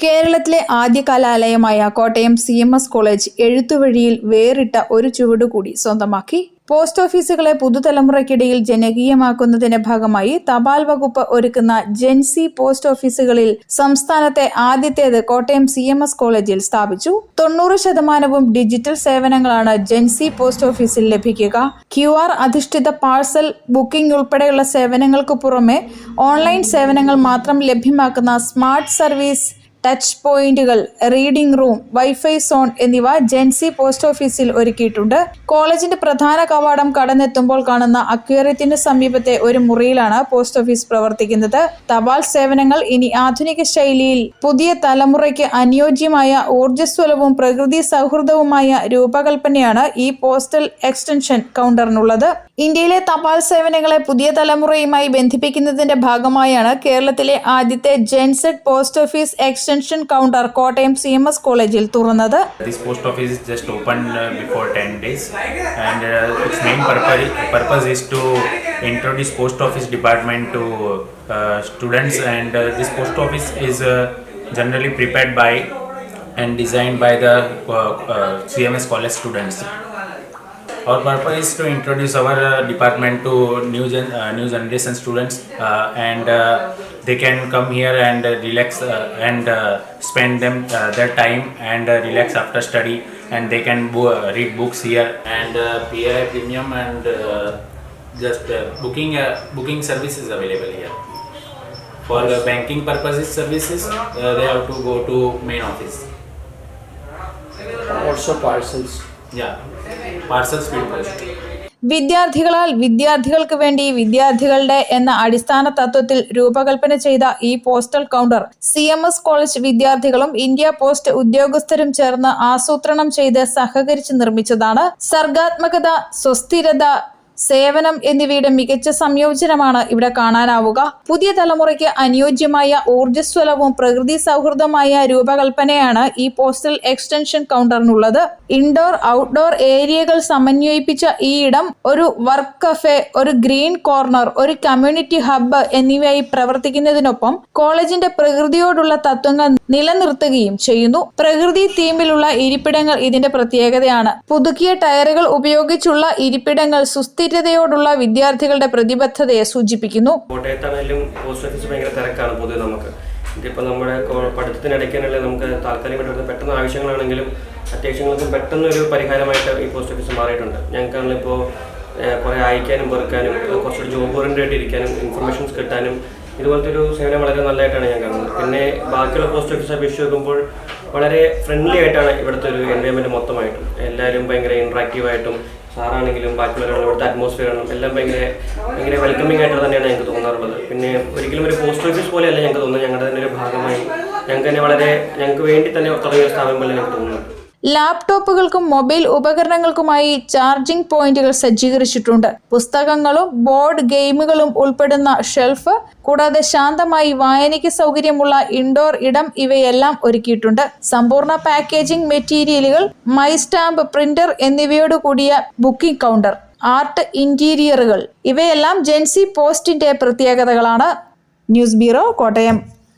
കേരളത്തിലെ ആദ്യ കലാലയമായ Kottayam CMS college എഴുത്തുവഴിയിൽ വേറിട്ട ഒരു ചുവടുകൂടി സ്വന്തമാക്കി. പോസ്റ്റ് ഓഫീസുകളെ പുതുതലമുറയ്ക്കിടയിൽ ജനകീയമാക്കുന്നതിന്റെ ഭാഗമായി തപാൽ വകുപ്പ് ഒരുക്കുന്ന ജെൻസി പോസ്റ്റ് ഓഫീസുകളിൽ സംസ്ഥാനത്തെ ആദ്യത്തേത് കോട്ടയം CMS കോളേജിൽ സ്ഥാപിച്ചു. 90% ഡിജിറ്റൽ സേവനങ്ങളാണ് ജെൻസി പോസ്റ്റ് ഓഫീസിൽ ലഭിക്കുക. QR അധിഷ്ഠിത പാഴ്സൽ ബുക്കിംഗ് ഉൾപ്പെടെയുള്ള സേവനങ്ങൾക്ക് പുറമെ ഓൺലൈൻ സേവനങ്ങൾ മാത്രം ലഭ്യമാക്കുന്ന സ്മാർട്ട് സർവീസ്, ടച്ച് പോയിന്റുകൾ, റീഡിംഗ് റൂം, വൈഫൈ സോൺ എന്നിവ ജെൻസി പോസ്റ്റ് ഓഫീസിൽ ഒരുക്കിയിട്ടുണ്ട്. കോളേജിന്റെ പ്രധാന കവാടം കടന്നെത്തുമ്പോൾ കാണുന്ന അക്വേറിയത്തിന് സമീപത്തെ ഒരു മുറിയിലാണ് പോസ്റ്റ് ഓഫീസ് പ്രവർത്തിക്കുന്നത്. തപാൽ സേവനങ്ങൾ ഇനി ആധുനിക ശൈലിയിൽ പുതിയ തലമുറയ്ക്ക് അനുയോജ്യമായ ഊർജ്ജസ്വലവും പ്രകൃതി സൗഹൃദവുമായ രൂപകൽപ്പനയാണ് ഈ പോസ്റ്റൽ എക്സ്റ്റൻഷൻ കൗണ്ടറിനുള്ളത്. ഇന്ത്യയിലെ തപാൽ സേവനങ്ങളെ പുതിയ തലമുറയുമായി ബന്ധിപ്പിക്കുന്നതിന്റെ ഭാഗമായാണ് കേരളത്തിലെ ആദ്യത്തെ gen Z post office extension counter Kottayam CMS കോളേജിൽ തുറന്നത്. This post office is just opened before 10 days and its main purpose is to introduce post office department to students, and this post office is generally prepared by and designed by the CMS college students. Our purpose is to introduce our department to new generation students, and they can come here and relax and spend their time and relax after study, and they can read books here, and PI premium and just booking services available here. For banking purposes services, they have to go to main office. Also parcels. Yeah, parcel speed post. വിദ്യാർത്ഥികളാൽ വിദ്യാർത്ഥികൾക്ക് വേണ്ടി വിദ്യാർത്ഥികളുടെ എന്ന അടിസ്ഥാന തത്വത്തിൽ രൂപകൽപ്പന ചെയ്ത ഈ postal counter CMS college വിദ്യാർത്ഥികളും ഇന്ത്യ പോസ്റ്റ് ഉദ്യോഗസ്ഥരും ചേർന്ന് ആസൂത്രണം ചെയ്ത് സഹകരിച്ച് നിർമ്മിച്ചതാണ്. സർഗാത്മകത, സുസ്ഥിരത, സേവനം എന്നിവയുടെ മികച്ച സംയോജനമാണ് ഇവിടെ കാണാനാവുക. പുതിയ തലമുറയ്ക്ക് അനുയോജ്യമായ ഊർജ്ജസ്വലവും പ്രകൃതി സൗഹൃദമായ രൂപകൽപ്പനയാണ് ഈ പോസ്റ്റൽ എക്സ്റ്റൻഷൻ കൗണ്ടറിനുള്ളത്. ഇൻഡോർ ഔട്ട്ഡോർ ഏരിയകൾ സമന്വയിപ്പിച്ച ഈ ഇടം ഒരു വർക്ക് കഫേ, ഒരു ഗ്രീൻ കോർണർ, ഒരു കമ്മ്യൂണിറ്റി ഹബ്ബ് എന്നിവയായി പ്രവർത്തിക്കുന്നതിനൊപ്പം കോളേജിന്റെ പ്രകൃതിയോടുള്ള തത്വങ്ങൾ നിലനിർത്തുകയും ചെയ്യുന്നു. പ്രകൃതി തീമിലുള്ള ഇരിപ്പിടങ്ങൾ ഇതിന്റെ പ്രത്യേകതയാണ്. പുതുക്കിയ ടയറുകൾ ഉപയോഗിച്ചുള്ള ഇരിപ്പിടങ്ങൾ സുസ്ഥിരതയോടുള്ള വിദ്യാർത്ഥികളുടെ പ്രതിബദ്ധതയെ സൂചിപ്പിക്കുന്നു. കോട്ടയത്താണെങ്കിലും പോസ്റ്റ് ഓഫീസ് ഭയങ്കര തിരക്കാണ് പൊതുവെ. നമുക്ക് ഇതിപ്പോൾ നമ്മുടെ പഠിത്തത്തിനിടയ്ക്കാണെങ്കിൽ നമുക്ക് താൽക്കാലികമായിട്ട് പെട്ടെന്ന് ആവശ്യങ്ങളാണെങ്കിലും അത്യാവശ്യങ്ങൾക്കും പെട്ടെന്നൊരു പരിഹാരമായിട്ട് ഈ പോസ്റ്റ് ഓഫീസ് മാറിയിട്ടുണ്ട്. ഞങ്ങൾക്കാണെങ്കിൽ ഇപ്പോൾ കുറേ അയക്കാനും പെറുക്കാനും കുറച്ചുകൂടി ജോബ് ഓറിയൻറ്റഡ് ഇരിക്കാനും ഇൻഫർമേഷൻസ് കിട്ടാനും ഇതുപോലത്തെ ഒരു സേവനം വളരെ നല്ലതായിട്ടാണ് ഞാൻ കാണുന്നത്. പിന്നെ ബാക്കിയുള്ള പോസ്റ്റ് ഓഫീസ് അപേക്ഷിച്ച് നോക്കുമ്പോൾ വളരെ ഫ്രണ്ട്ലി ആയിട്ടാണ് ഇവിടുത്തെ ഒരു എൻവയോൺമെൻറ്റ് മൊത്തമായിട്ടും. എല്ലാവരും ഭയങ്കര ഇൻട്രാക്റ്റീവായിട്ടും, സാറാണെങ്കിലും ബാക്കിയുള്ളവരാണ്, ഇവിടുത്തെ അറ്റ്മോസ്ഫിയറാണ് എല്ലാം ഭയങ്കര വെൽക്കമിംഗ് ആയിട്ട് തന്നെയാണ് ഞങ്ങൾക്ക് തോന്നാറുള്ളത്. പിന്നെ ഒരിക്കലും ഒരു പോസ്റ്റ് ഓഫീസ് പോലെയല്ല ഞങ്ങൾക്ക് തോന്നുന്നത്, ഞങ്ങളുടെ തന്നെ ഒരു ഭാഗമായി ഞങ്ങൾക്ക് വേണ്ടി തന്നെ തുടങ്ങിയ സ്ഥാപനം പോലെ ഞങ്ങൾക്ക് തോന്നുന്നുണ്ട്. ലാപ്ടോപ്പുകൾക്കും മൊബൈൽ ഉപകരണങ്ങൾക്കുമായി ചാർജിംഗ് പോയിന്റുകൾ സജ്ജീകരിച്ചിട്ടുണ്ട്. പുസ്തകങ്ങളും ബോർഡ് ഗെയിമുകളും ഉൾപ്പെടുന്ന ഷെൽഫ്, കൂടാതെ ശാന്തമായി വായനയ്ക്ക് സൗകര്യമുള്ള ഇൻഡോർ ഇടം ഇവയെല്ലാം ഒരുക്കിയിട്ടുണ്ട്. സമ്പൂർണ്ണ പാക്കേജിംഗ് മെറ്റീരിയലുകൾ, മൈ സ്റ്റാമ്പ്, പ്രിന്റർ എന്നിവയോട് കൂടിയ ബുക്കിംഗ് കൗണ്ടർ, ആർട്ട് ഇന്റീരിയറുകൾ ഇവയെല്ലാം ജെൻസി പോസ്റ്റിന്റെ പ്രത്യേകതകളാണ്. News bureau, Kottayam.